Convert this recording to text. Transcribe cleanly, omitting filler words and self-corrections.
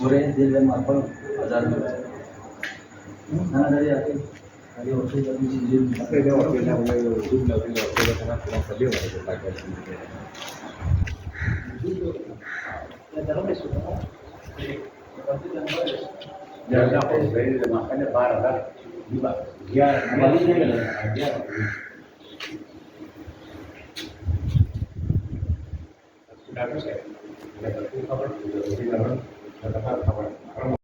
पूरे दिल में मापन 1000 ना dari aku dari waktu kami sijil Tapi dia waktu yang mulai jumlah bila kita kena kurang lebih ada pakai sendiri. ya dalam itu Jadi apa sebenarnya makanya barang kan juga dia baliknya dia sudah bisa. Ada berapa kabar sudah orang kata